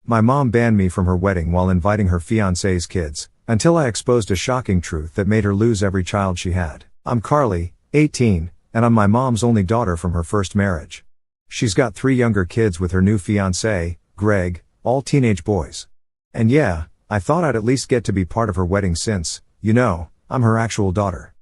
My mom banned me from her wedding while inviting her fiancé's kids, until I exposed a shocking truth that made her lose every child she had. I'm Carly, 18, and I'm my mom's only daughter from her first marriage. She's got 3 younger kids with her new fiancé, Greg, all teenage boys. And yeah, I thought I'd at least get to be part of her wedding since, I'm her actual daughter.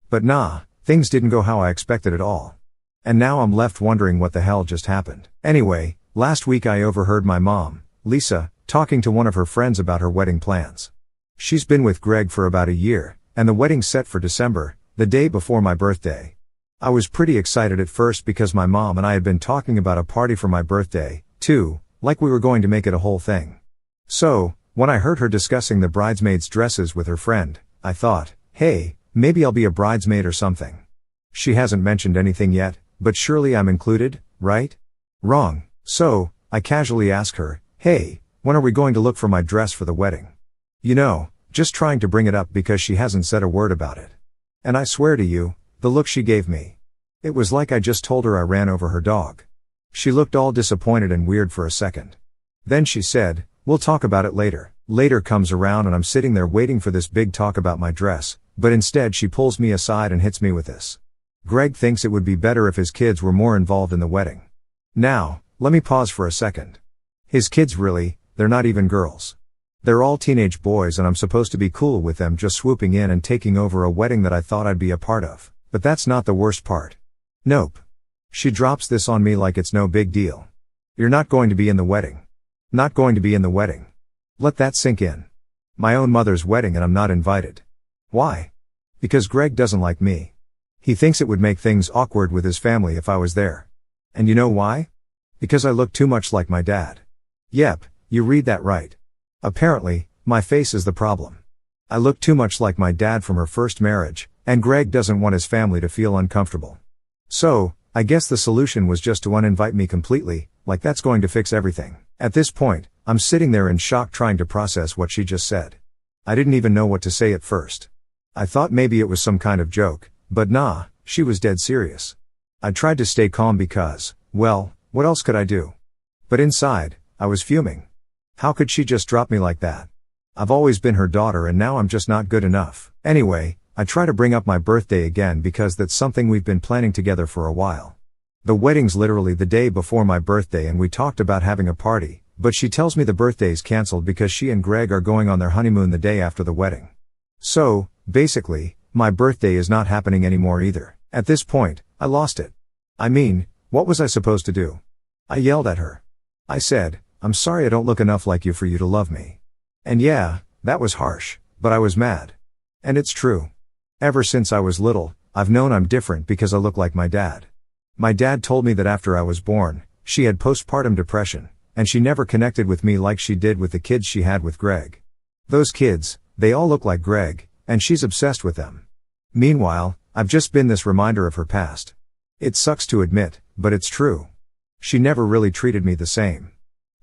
But nah, things didn't go how I expected at all. And now I'm left wondering what the hell just happened. Anyway, last week I overheard my mom, Lisa, talking to one of her friends about her wedding plans. She's been with Greg for about a year, and the wedding's set for December, the day before my birthday. I was pretty excited at first because my mom and I had been talking about a party for my birthday, too, like we were going to make it a whole thing. So, when I heard her discussing the bridesmaids' dresses with her friend, I thought, hey, maybe I'll be a bridesmaid or something. She hasn't mentioned anything yet, but surely I'm included, right? Wrong. So, I casually ask her, hey, when are we going to look for my dress for the wedding? Just trying to bring it up because she hasn't said a word about it. And I swear to you, the look she gave me. It was like I just told her I ran over her dog. She looked all disappointed and weird for a second. Then she said, we'll talk about it later. Later comes around and I'm sitting there waiting for this big talk about my dress, but instead she pulls me aside and hits me with this. Greg thinks it would be better if his kids were more involved in the wedding. Now, let me pause for a second. His kids really, they're not even girls. They're all teenage boys and I'm supposed to be cool with them just swooping in and taking over a wedding that I thought I'd be a part of. But that's not the worst part. Nope. She drops this on me like it's no big deal. You're not going to be in the wedding. Not going to be in the wedding. Let that sink in. My own mother's wedding and I'm not invited. Why? Because Greg doesn't like me. He thinks it would make things awkward with his family if I was there. And you know why? Because I look too much like my dad. Yep, you read that right. Apparently, my face is the problem. I look too much like my dad from her first marriage, and Greg doesn't want his family to feel uncomfortable. So, I guess the solution was just to uninvite me completely, like that's going to fix everything. At this point, I'm sitting there in shock trying to process what she just said. I didn't even know what to say at first. I thought maybe it was some kind of joke, but nah, she was dead serious. I tried to stay calm because, well, what else could I do? But inside, I was fuming. How could she just drop me like that? I've always been her daughter and now I'm just not good enough. Anyway, I try to bring up my birthday again because that's something we've been planning together for a while. The wedding's literally the day before my birthday and we talked about having a party, but she tells me the birthday's cancelled because she and Greg are going on their honeymoon the day after the wedding. So, basically, my birthday is not happening anymore either. At this point, I lost it. I mean, what was I supposed to do? I yelled at her. I said, I'm sorry I don't look enough like you for you to love me. And yeah, that was harsh, but I was mad. And it's true. Ever since I was little, I've known I'm different because I look like my dad. My dad told me that after I was born, she had postpartum depression, and she never connected with me like she did with the kids she had with Greg. Those kids, they all look like Greg, and she's obsessed with them. Meanwhile, I've just been this reminder of her past. It sucks to admit, but it's true. She never really treated me the same.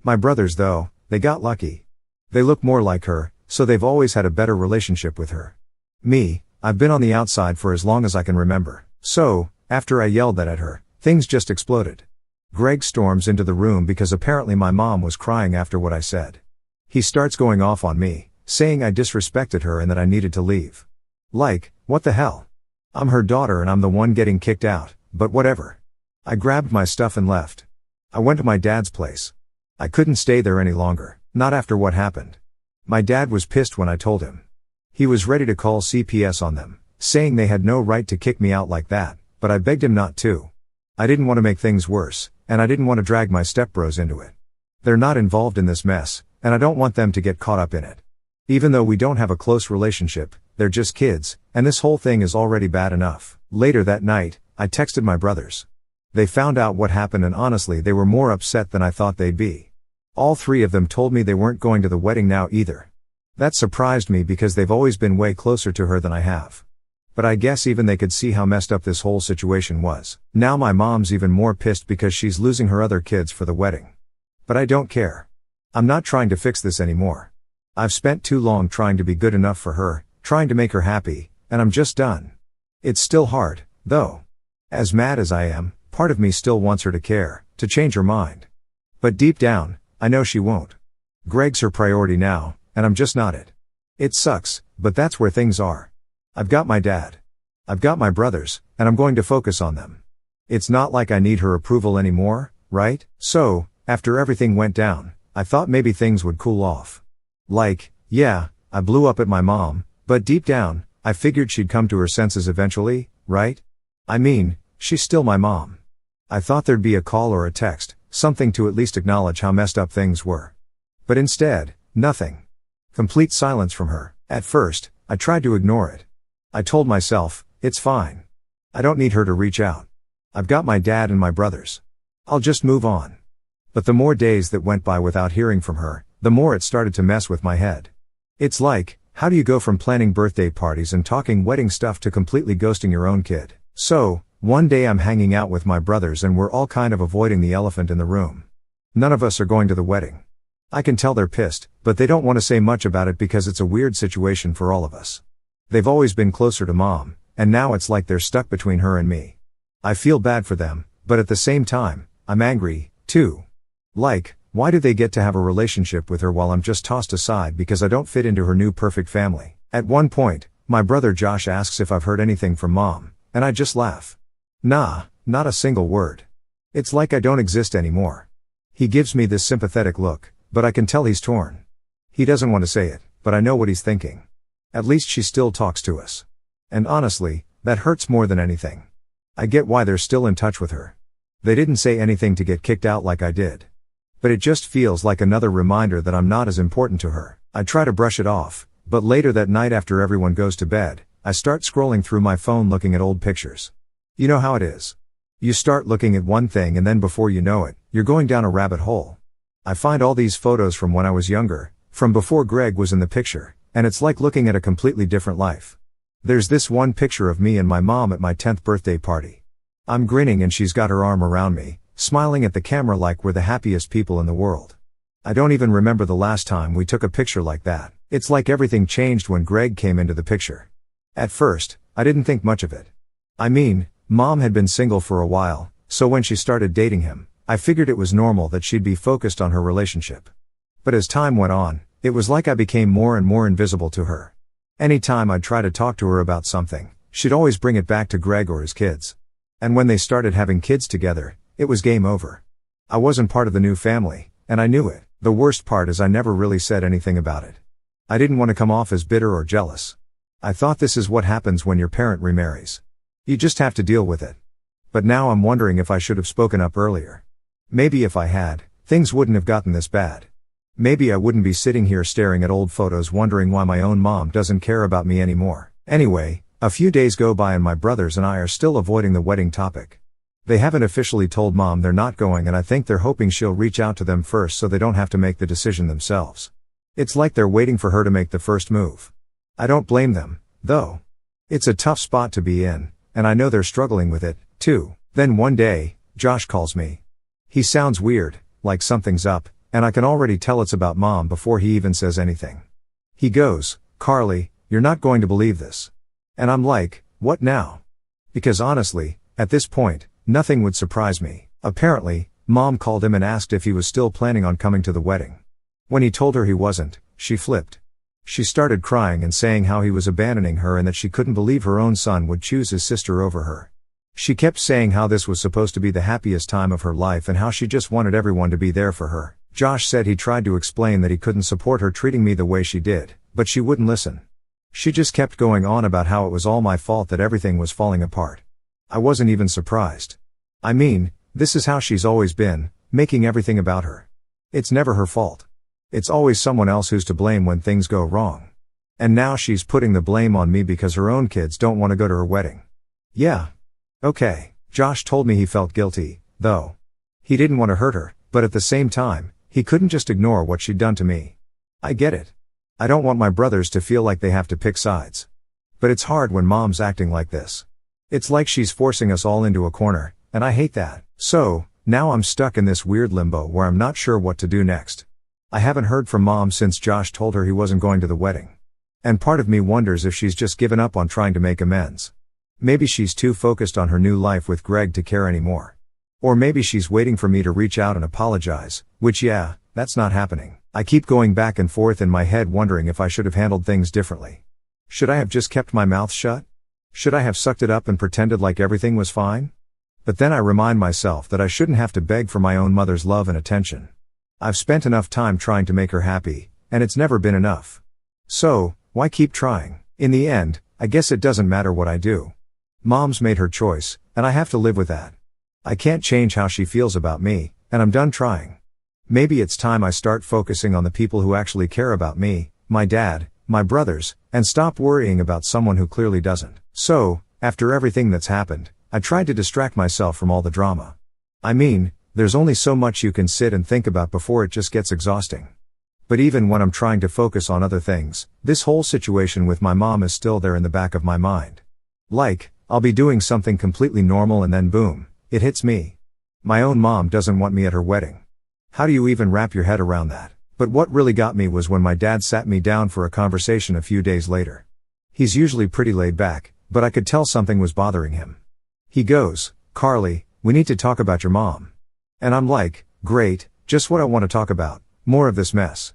My brothers though, they got lucky. They look more like her, so they've always had a better relationship with her. Me, I've been on the outside for as long as I can remember. So, after I yelled that at her, things just exploded. Greg storms into the room because apparently my mom was crying after what I said. He starts going off on me, saying I disrespected her and that I needed to leave. Like, what the hell? I'm her daughter and I'm the one getting kicked out, but whatever. I grabbed my stuff and left. I went to my dad's place. I couldn't stay there any longer, not after what happened. My dad was pissed when I told him. He was ready to call CPS on them, saying they had no right to kick me out like that, but I begged him not to. I didn't want to make things worse, and I didn't want to drag my stepbros into it. They're not involved in this mess, and I don't want them to get caught up in it. Even though we don't have a close relationship, they're just kids, and this whole thing is already bad enough. Later that night, I texted my brothers. They found out what happened and honestly they were more upset than I thought they'd be. All 3 of them told me they weren't going to the wedding now either. That surprised me because they've always been way closer to her than I have. But I guess even they could see how messed up this whole situation was. Now my mom's even more pissed because she's losing her other kids for the wedding. But I don't care. I'm not trying to fix this anymore. I've spent too long trying to be good enough for her, trying to make her happy, and I'm just done. It's still hard, though. As mad as I am, part of me still wants her to care, to change her mind. But deep down, I know she won't. Greg's her priority now, and I'm just not it. It sucks, but that's where things are. I've got my dad. I've got my brothers, and I'm going to focus on them. It's not like I need her approval anymore, right? So, after everything went down, I thought maybe things would cool off. Like, yeah, I blew up at my mom, but deep down, I figured she'd come to her senses eventually, right? I mean, she's still my mom. I thought there'd be a call or a text, something to at least acknowledge how messed up things were. But instead, nothing. Complete silence from her. At first, I tried to ignore it. I told myself, it's fine. I don't need her to reach out. I've got my dad and my brothers. I'll just move on. But the more days that went by without hearing from her, the more it started to mess with my head. It's like, how do you go from planning birthday parties and talking wedding stuff to completely ghosting your own kid? So, one day I'm hanging out with my brothers and we're all kind of avoiding the elephant in the room. None of us are going to the wedding. I can tell they're pissed, but they don't want to say much about it because it's a weird situation for all of us. They've always been closer to mom, and now it's like they're stuck between her and me. I feel bad for them, but at the same time, I'm angry, too. Like, why do they get to have a relationship with her while I'm just tossed aside because I don't fit into her new perfect family? At one point, my brother Josh asks if I've heard anything from mom, and I just laugh. Nah, not a single word. It's like I don't exist anymore. He gives me this sympathetic look, but I can tell he's torn. He doesn't want to say it, but I know what he's thinking. At least she still talks to us. And honestly, that hurts more than anything. I get why they're still in touch with her. They didn't say anything to get kicked out like I did. But it just feels like another reminder that I'm not as important to her. I try to brush it off, but later that night after everyone goes to bed, I start scrolling through my phone looking at old pictures. You know how it is. You start looking at one thing and then before you know it, you're going down a rabbit hole. I find all these photos from when I was younger, from before Greg was in the picture, and it's like looking at a completely different life. There's this one picture of me and my mom at my 10th birthday party. I'm grinning and she's got her arm around me, smiling at the camera like we're the happiest people in the world. I don't even remember the last time we took a picture like that. It's like everything changed when Greg came into the picture. At first, I didn't think much of it. I mean, mom had been single for a while, so when she started dating him, I figured it was normal that she'd be focused on her relationship. But as time went on, it was like I became more and more invisible to her. Anytime I'd try to talk to her about something, she'd always bring it back to Greg or his kids. And when they started having kids together, it was game over. I wasn't part of the new family, and I knew it. The worst part is I never really said anything about it. I didn't want to come off as bitter or jealous. I thought this is what happens when your parent remarries. You just have to deal with it. But now I'm wondering if I should have spoken up earlier. Maybe if I had, things wouldn't have gotten this bad. Maybe I wouldn't be sitting here staring at old photos wondering why my own mom doesn't care about me anymore. Anyway, a few days go by and my brothers and I are still avoiding the wedding topic. They haven't officially told mom they're not going and I think they're hoping she'll reach out to them first so they don't have to make the decision themselves. It's like they're waiting for her to make the first move. I don't blame them, though. It's a tough spot to be in, and I know they're struggling with it, too. Then one day, Josh calls me. He sounds weird, like something's up, and I can already tell it's about mom before he even says anything. He goes, "Carly, you're not going to believe this." And I'm like, what now? Because honestly, at this point, nothing would surprise me. Apparently, mom called him and asked if he was still planning on coming to the wedding. When he told her he wasn't, she flipped. She started crying and saying how he was abandoning her and that she couldn't believe her own son would choose his sister over her. She kept saying how this was supposed to be the happiest time of her life and how she just wanted everyone to be there for her. Josh said he tried to explain that he couldn't support her treating me the way she did, but she wouldn't listen. She just kept going on about how it was all my fault that everything was falling apart. I wasn't even surprised. I mean, this is how she's always been, making everything about her. It's never her fault. It's always someone else who's to blame when things go wrong. And now she's putting the blame on me because her own kids don't want to go to her wedding. Yeah. Okay, Josh told me he felt guilty, though. He didn't want to hurt her, but at the same time, he couldn't just ignore what she'd done to me. I get it. I don't want my brothers to feel like they have to pick sides. But it's hard when mom's acting like this. It's like she's forcing us all into a corner, and I hate that. So, now I'm stuck in this weird limbo where I'm not sure what to do next. I haven't heard from mom since Josh told her he wasn't going to the wedding. And part of me wonders if she's just given up on trying to make amends. Maybe she's too focused on her new life with Greg to care anymore. Or maybe she's waiting for me to reach out and apologize, which that's not happening. I keep going back and forth in my head wondering if I should have handled things differently. Should I have just kept my mouth shut? Should I have sucked it up and pretended like everything was fine? But then I remind myself that I shouldn't have to beg for my own mother's love and attention. I've spent enough time trying to make her happy, and it's never been enough. So, why keep trying? In the end, I guess it doesn't matter what I do. Mom's made her choice, and I have to live with that. I can't change how she feels about me, and I'm done trying. Maybe it's time I start focusing on the people who actually care about me, my dad, my brothers, and stop worrying about someone who clearly doesn't. So, after everything that's happened, I tried to distract myself from all the drama. I mean, there's only so much you can sit and think about before it just gets exhausting. But even when I'm trying to focus on other things, this whole situation with my mom is still there in the back of my mind. Like, I'll be doing something completely normal and then boom, it hits me. My own mom doesn't want me at her wedding. How do you even wrap your head around that? But what really got me was when my dad sat me down for a conversation a few days later. He's usually pretty laid back, but I could tell something was bothering him. He goes, "Carly, we need to talk about your mom." And I'm like, great, just what I want to talk about, more of this mess.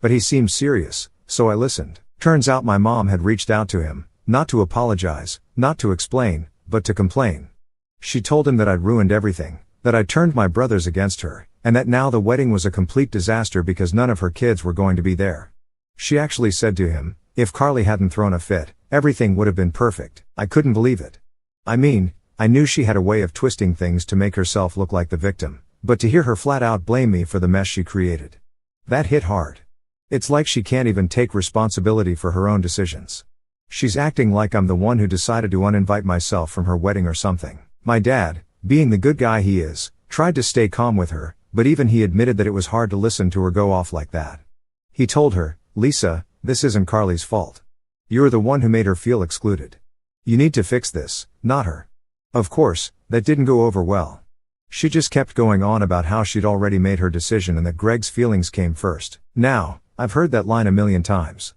But he seemed serious, so I listened. Turns out my mom had reached out to him, not to apologize, not to explain, but to complain. She told him that I'd ruined everything, that I'd turned my brothers against her, and that now the wedding was a complete disaster because none of her kids were going to be there. She actually said to him, if Carly hadn't thrown a fit, everything would have been perfect. I couldn't believe it. I mean, I knew she had a way of twisting things to make herself look like the victim, but to hear her flat out blame me for the mess she created. That hit hard. It's like she can't even take responsibility for her own decisions. She's acting like I'm the one who decided to uninvite myself from her wedding or something. My dad, being the good guy he is, tried to stay calm with her, but even he admitted that it was hard to listen to her go off like that. He told her, "Lisa, this isn't Carly's fault. You're the one who made her feel excluded. You need to fix this, not her." Of course, that didn't go over well. She just kept going on about how she'd already made her decision and that Greg's feelings came first. Now, I've heard that line a million times.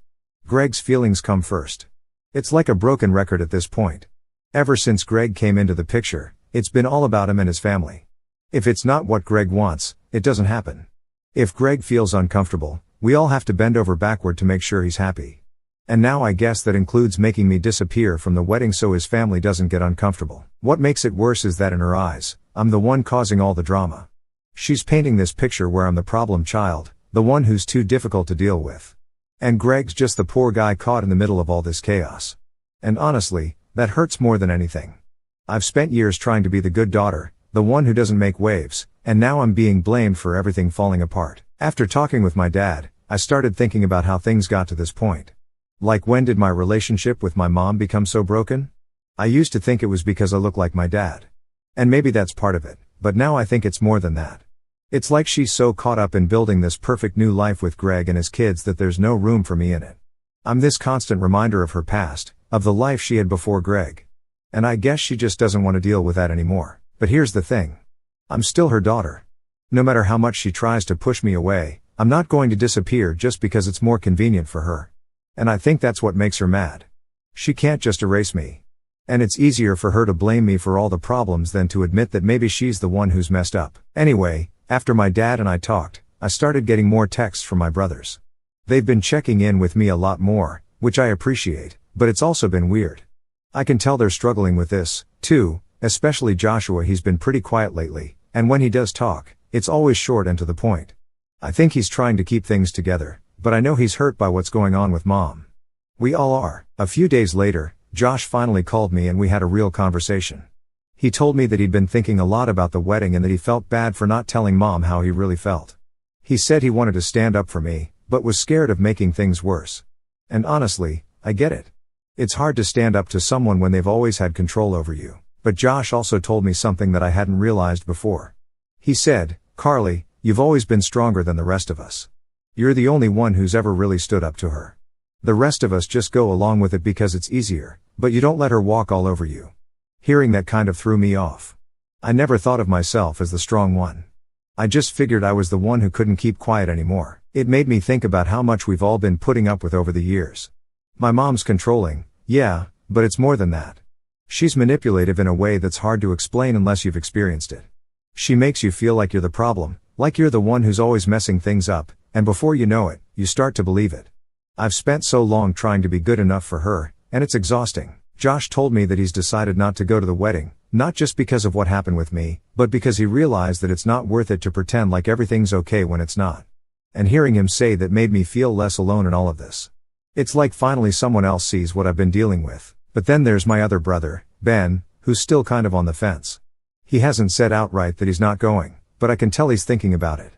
Greg's feelings come first. It's like a broken record at this point. Ever since Greg came into the picture, it's been all about him and his family. If it's not what Greg wants, it doesn't happen. If Greg feels uncomfortable, we all have to bend over backward to make sure he's happy. And now I guess that includes making me disappear from the wedding so his family doesn't get uncomfortable. What makes it worse is that in her eyes, I'm the one causing all the drama. She's painting this picture where I'm the problem child, the one who's too difficult to deal with. And Greg's just the poor guy caught in the middle of all this chaos. And honestly, that hurts more than anything. I've spent years trying to be the good daughter, the one who doesn't make waves, and now I'm being blamed for everything falling apart. After talking with my dad, I started thinking about how things got to this point. Like, when did my relationship with my mom become so broken? I used to think it was because I look like my dad. And maybe that's part of it, but now I think it's more than that. It's like she's so caught up in building this perfect new life with Greg and his kids that there's no room for me in it. I'm this constant reminder of her past, of the life she had before Greg. And I guess she just doesn't want to deal with that anymore. But here's the thing. I'm still her daughter. No matter how much she tries to push me away, I'm not going to disappear just because it's more convenient for her. And I think that's what makes her mad. She can't just erase me. And it's easier for her to blame me for all the problems than to admit that maybe she's the one who's messed up. Anyway, after my dad and I talked, I started getting more texts from my brothers. They've been checking in with me a lot more, which I appreciate, but it's also been weird. I can tell they're struggling with this, too. Especially Joshua. He's been pretty quiet lately, and when he does talk, it's always short and to the point. I think he's trying to keep things together, but I know he's hurt by what's going on with Mom. We all are. A few days later, Josh finally called me and we had a real conversation. He told me that he'd been thinking a lot about the wedding and that he felt bad for not telling Mom how he really felt. He said he wanted to stand up for me, but was scared of making things worse. And honestly, I get it. It's hard to stand up to someone when they've always had control over you. But Josh also told me something that I hadn't realized before. He said, "Carly, you've always been stronger than the rest of us. You're the only one who's ever really stood up to her. The rest of us just go along with it because it's easier, but you don't let her walk all over you." Hearing that kind of threw me off. I never thought of myself as the strong one. I just figured I was the one who couldn't keep quiet anymore. It made me think about how much we've all been putting up with over the years. My mom's controlling, yeah, but it's more than that. She's manipulative in a way that's hard to explain unless you've experienced it. She makes you feel like you're the problem, like you're the one who's always messing things up, and before you know it, you start to believe it. I've spent so long trying to be good enough for her, and it's exhausting. Josh told me that he's decided not to go to the wedding, not just because of what happened with me, but because he realized that it's not worth it to pretend like everything's okay when it's not. And hearing him say that made me feel less alone in all of this. It's like finally someone else sees what I've been dealing with. But then there's my other brother, Ben, who's still kind of on the fence. He hasn't said outright that he's not going, but I can tell he's thinking about it.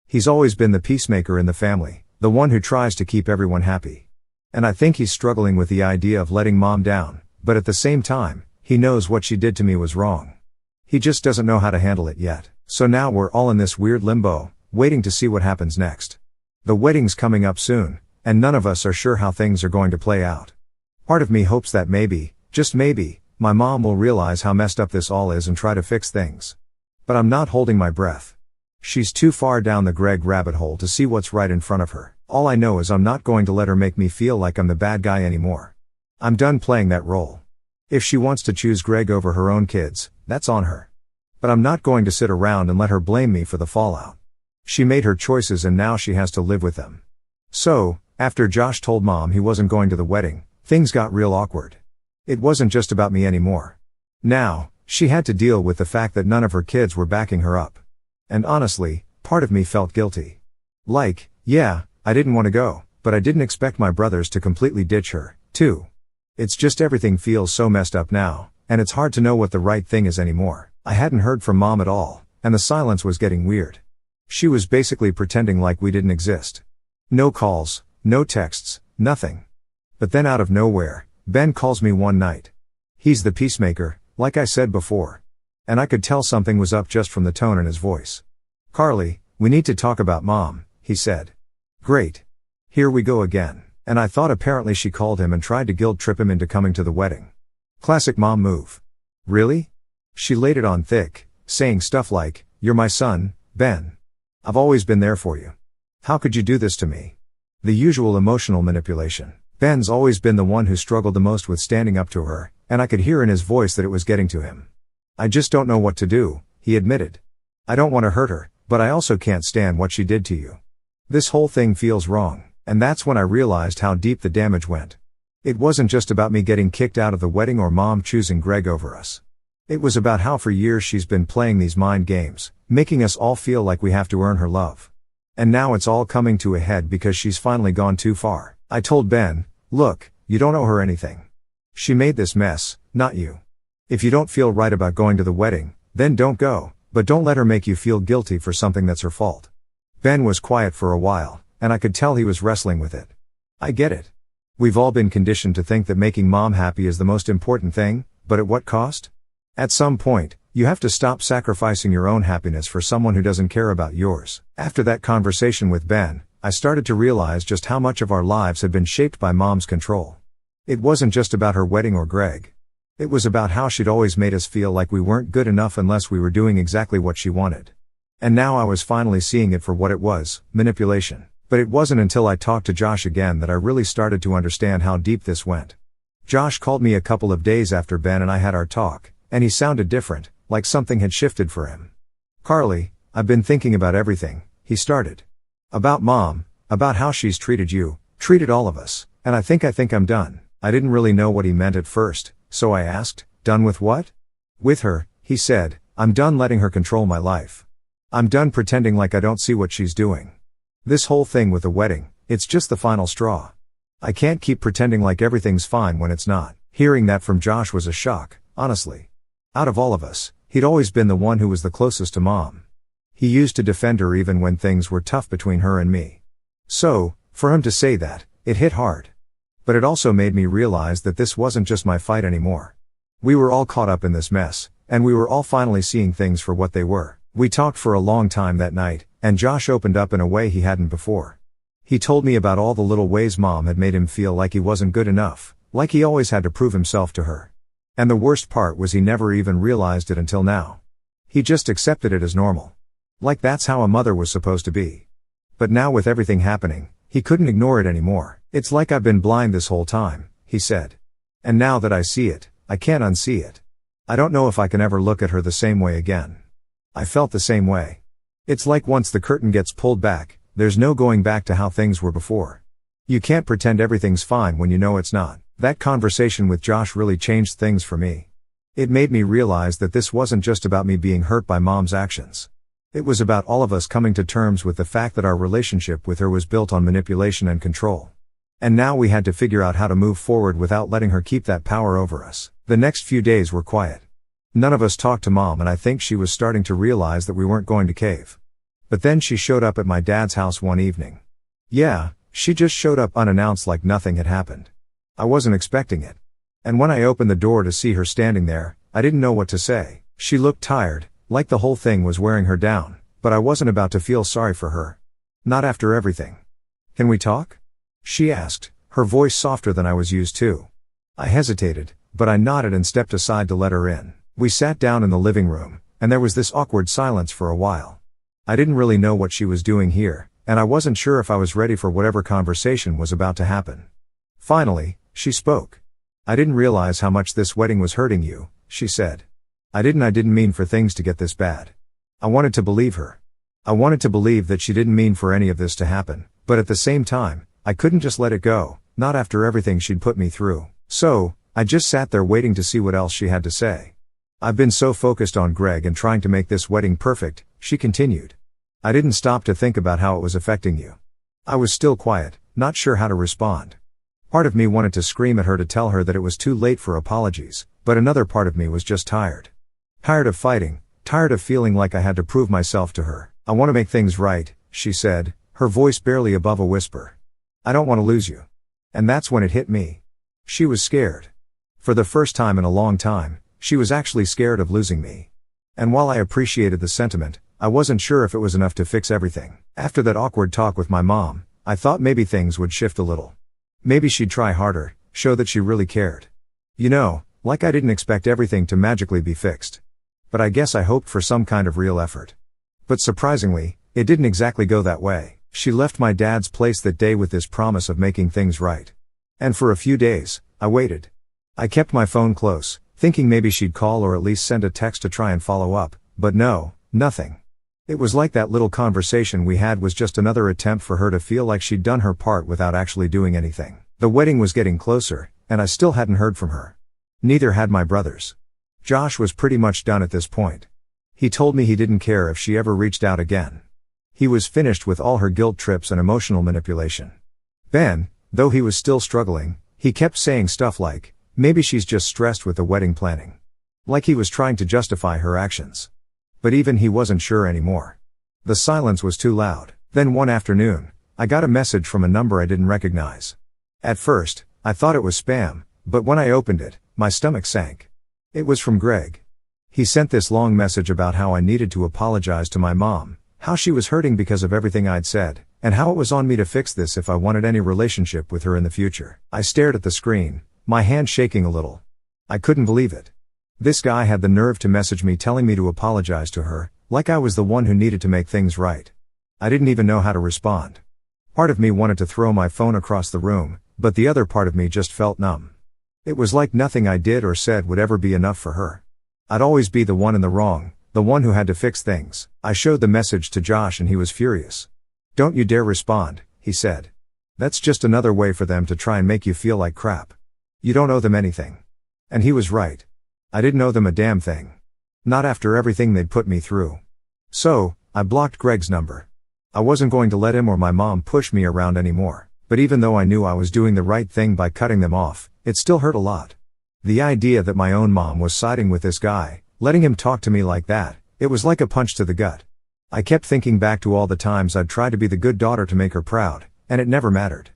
He's always been the peacemaker in the family, the one who tries to keep everyone happy. And I think he's struggling with the idea of letting Mom down, but at the same time, he knows what she did to me was wrong. He just doesn't know how to handle it yet. So now we're all in this weird limbo, waiting to see what happens next. The wedding's coming up soon, and none of us are sure how things are going to play out. Part of me hopes that maybe, just maybe, my mom will realize how messed up this all is and try to fix things. But I'm not holding my breath. She's too far down the Greg rabbit hole to see what's right in front of her. All I know is I'm not going to let her make me feel like I'm the bad guy anymore. I'm done playing that role. If she wants to choose Greg over her own kids, that's on her. But I'm not going to sit around and let her blame me for the fallout. She made her choices and now she has to live with them. So, after Josh told Mom he wasn't going to the wedding, things got real awkward. It wasn't just about me anymore. Now, she had to deal with the fact that none of her kids were backing her up. And honestly, part of me felt guilty. Like, yeah, I didn't want to go, but I didn't expect my brothers to completely ditch her, too. It's just everything feels so messed up now, and it's hard to know what the right thing is anymore. I hadn't heard from Mom at all, and the silence was getting weird. She was basically pretending like we didn't exist. No calls, no texts, nothing. But then out of nowhere, Ben calls me one night. He's the peacemaker, like I said before. And I could tell something was up just from the tone in his voice. "Carly, we need to talk about Mom," he said. Great. Here we go again. And I thought apparently she called him and tried to guilt trip him into coming to the wedding. Classic mom move. Really? She laid it on thick, saying stuff like, "You're my son, Ben. I've always been there for you. How could you do this to me?" The usual emotional manipulation. Ben's always been the one who struggled the most with standing up to her, and I could hear in his voice that it was getting to him. "I just don't know what to do," he admitted. "I don't want to hurt her, but I also can't stand what she did to you. This whole thing feels wrong." And that's when I realized how deep the damage went. It wasn't just about me getting kicked out of the wedding or Mom choosing Greg over us. It was about how for years she's been playing these mind games, making us all feel like we have to earn her love. And now it's all coming to a head because she's finally gone too far. I told Ben, "Look, you don't owe her anything. She made this mess, not you. If you don't feel right about going to the wedding, then don't go, but don't let her make you feel guilty for something that's her fault." Ben was quiet for a while, and I could tell he was wrestling with it. I get it. We've all been conditioned to think that making Mom happy is the most important thing, but at what cost? At some point, you have to stop sacrificing your own happiness for someone who doesn't care about yours. After that conversation with Ben, I started to realize just how much of our lives had been shaped by Mom's control. It wasn't just about her wedding or Greg. It was about how she'd always made us feel like we weren't good enough unless we were doing exactly what she wanted. And now I was finally seeing it for what it was, manipulation. But it wasn't until I talked to Josh again that I really started to understand how deep this went. Josh called me a couple of days after Ben and I had our talk, and he sounded different, like something had shifted for him. "Carly, I've been thinking about everything," he started. "About Mom, about how she's treated you, treated all of us, and I think I'm done." I didn't really know what he meant at first, so I asked, "Done with what?" "With her," he said. "I'm done letting her control my life. I'm done pretending like I don't see what she's doing. This whole thing with the wedding, it's just the final straw. I can't keep pretending like everything's fine when it's not." Hearing that from Josh was a shock, honestly. Out of all of us, he'd always been the one who was the closest to Mom. He used to defend her even when things were tough between her and me. So, for him to say that, it hit hard. But it also made me realize that this wasn't just my fight anymore. We were all caught up in this mess, and we were all finally seeing things for what they were. We talked for a long time that night, and Josh opened up in a way he hadn't before. He told me about all the little ways Mom had made him feel like he wasn't good enough, like he always had to prove himself to her. And the worst part was he never even realized it until now. He just accepted it as normal. Like that's how a mother was supposed to be. But now with everything happening, he couldn't ignore it anymore. "It's like I've been blind this whole time," he said. "And now that I see it, I can't unsee it. I don't know if I can ever look at her the same way again." I felt the same way. It's like once the curtain gets pulled back, there's no going back to how things were before. You can't pretend everything's fine when you know it's not. That conversation with Josh really changed things for me. It made me realize that this wasn't just about me being hurt by Mom's actions. It was about all of us coming to terms with the fact that our relationship with her was built on manipulation and control. And now we had to figure out how to move forward without letting her keep that power over us. The next few days were quiet. None of us talked to Mom, and I think she was starting to realize that we weren't going to cave. But then she showed up at my dad's house one evening. Yeah, she just showed up unannounced like nothing had happened. I wasn't expecting it. And when I opened the door to see her standing there, I didn't know what to say. She looked tired, like the whole thing was wearing her down, but I wasn't about to feel sorry for her. Not after everything. "Can we talk?" she asked, her voice softer than I was used to. I hesitated, but I nodded and stepped aside to let her in. We sat down in the living room, and there was this awkward silence for a while. I didn't really know what she was doing here, and I wasn't sure if I was ready for whatever conversation was about to happen. Finally, she spoke. "I didn't realize how much this wedding was hurting you," she said. I didn't mean for things to get this bad." I wanted to believe her. I wanted to believe that she didn't mean for any of this to happen, but at the same time, I couldn't just let it go, not after everything she'd put me through. So, I just sat there waiting to see what else she had to say. "I've been so focused on Greg and trying to make this wedding perfect," she continued. "I didn't stop to think about how it was affecting you." I was still quiet, not sure how to respond. Part of me wanted to scream at her to tell her that it was too late for apologies, but another part of me was just tired. Tired of fighting, tired of feeling like I had to prove myself to her. "I want to make things right," she said, her voice barely above a whisper. "I don't want to lose you." And that's when it hit me. She was scared. For the first time in a long time, she was actually scared of losing me. And while I appreciated the sentiment, I wasn't sure if it was enough to fix everything. After that awkward talk with my mom, I thought maybe things would shift a little. Maybe she'd try harder, show that she really cared. You know, like I didn't expect everything to magically be fixed. But I guess I hoped for some kind of real effort. But surprisingly, it didn't exactly go that way. She left my dad's place that day with this promise of making things right. And for a few days, I waited. I kept my phone close, thinking maybe she'd call or at least send a text to try and follow up, but no, nothing. It was like that little conversation we had was just another attempt for her to feel like she'd done her part without actually doing anything. The wedding was getting closer, and I still hadn't heard from her. Neither had my brothers. Josh was pretty much done at this point. He told me he didn't care if she ever reached out again. He was finished with all her guilt trips and emotional manipulation. Ben, though he was still struggling, he kept saying stuff like, maybe she's just stressed with the wedding planning. Like he was trying to justify her actions. But even he wasn't sure anymore. The silence was too loud. Then one afternoon, I got a message from a number I didn't recognize. At first, I thought it was spam, but when I opened it, my stomach sank. It was from Greg. He sent this long message about how I needed to apologize to my mom, how she was hurting because of everything I'd said, and how it was on me to fix this if I wanted any relationship with her in the future. I stared at the screen, my hand shaking a little. I couldn't believe it. This guy had the nerve to message me telling me to apologize to her, like I was the one who needed to make things right. I didn't even know how to respond. Part of me wanted to throw my phone across the room, but the other part of me just felt numb. It was like nothing I did or said would ever be enough for her. I'd always be the one in the wrong, the one who had to fix things. I showed the message to Josh and he was furious. "Don't you dare respond," he said. "That's just another way for them to try and make you feel like crap. You don't owe them anything." And he was right. I didn't owe them a damn thing. Not after everything they'd put me through. So, I blocked Greg's number. I wasn't going to let him or my mom push me around anymore. But even though I knew I was doing the right thing by cutting them off, it still hurt a lot. The idea that my own mom was siding with this guy, letting him talk to me like that, it was like a punch to the gut. I kept thinking back to all the times I'd tried to be the good daughter to make her proud, and it never mattered.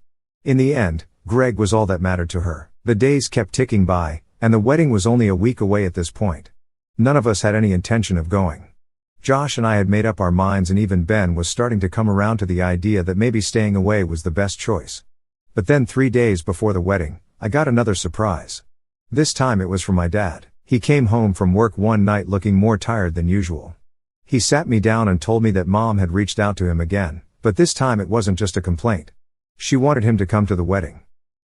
In the end, Greg was all that mattered to her. The days kept ticking by, and the wedding was only a week away at this point. None of us had any intention of going. Josh and I had made up our minds, and even Ben was starting to come around to the idea that maybe staying away was the best choice. But then 3 days before the wedding, I got another surprise. This time it was from my dad. He came home from work one night looking more tired than usual. He sat me down and told me that Mom had reached out to him again, but this time it wasn't just a complaint. She wanted him to come to the wedding.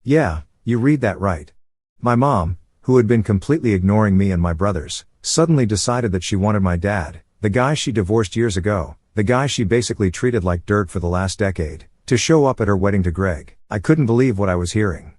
Yeah, you read that right. My mom, who had been completely ignoring me and my brothers, suddenly decided that she wanted my dad, the guy she divorced years ago, the guy she basically treated like dirt for the last decade, to show up at her wedding to Greg. I couldn't believe what I was hearing.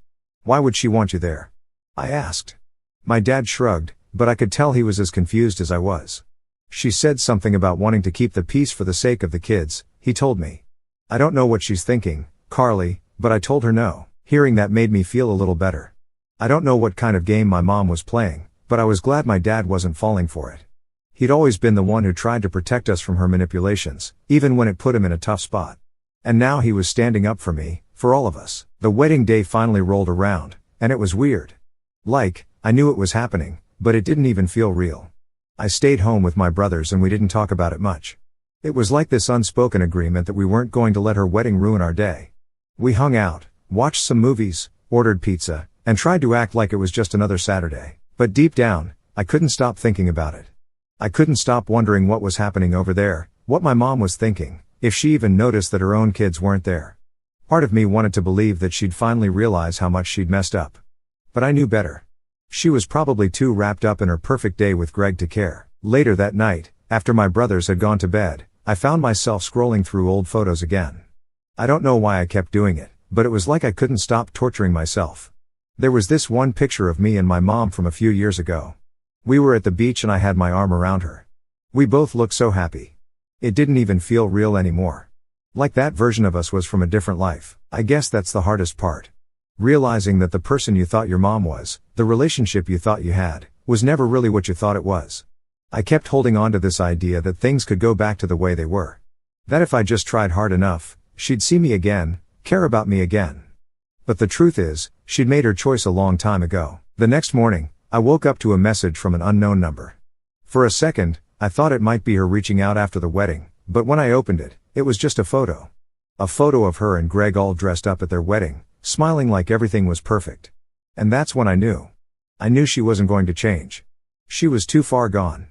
"Why would she want you there?" I asked. My dad shrugged, but I could tell he was as confused as I was. "She said something about wanting to keep the peace for the sake of the kids," he told me. "I don't know what she's thinking, Carly, but I told her no." Hearing that made me feel a little better. I don't know what kind of game my mom was playing, but I was glad my dad wasn't falling for it. He'd always been the one who tried to protect us from her manipulations, even when it put him in a tough spot. And now he was standing up for me, for all of us. The wedding day finally rolled around, and it was weird. I knew it was happening, but it didn't even feel real. I stayed home with my brothers and we didn't talk about it much. It was like this unspoken agreement that we weren't going to let her wedding ruin our day. We hung out, watched some movies, ordered pizza, and tried to act like it was just another Saturday. But deep down, I couldn't stop thinking about it. I couldn't stop wondering what was happening over there, what my mom was thinking, if she even noticed that her own kids weren't there. Part of me wanted to believe that she'd finally realize how much she'd messed up. But I knew better. She was probably too wrapped up in her perfect day with Greg to care. Later that night, after my brothers had gone to bed, I found myself scrolling through old photos again. I don't know why I kept doing it, but it was like I couldn't stop torturing myself. There was this one picture of me and my mom from a few years ago. We were at the beach and I had my arm around her. We both looked so happy. It didn't even feel real anymore. Like that version of us was from a different life. I guess that's the hardest part. Realizing that the person you thought your mom was, the relationship you thought you had, was never really what you thought it was. I kept holding on to this idea that things could go back to the way they were. That if I just tried hard enough, she'd see me again, care about me again. But the truth is, she'd made her choice a long time ago. The next morning, I woke up to a message from an unknown number. For a second, I thought it might be her reaching out after the wedding, but when I opened it, it was just a photo. A photo of her and Greg all dressed up at their wedding, smiling like everything was perfect. And that's when I knew. I knew she wasn't going to change. She was too far gone.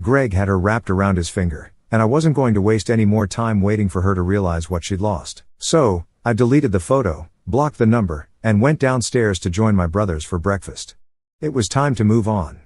Greg had her wrapped around his finger, and I wasn't going to waste any more time waiting for her to realize what she'd lost. So, I deleted the photo, blocked the number, and went downstairs to join my brothers for breakfast. It was time to move on.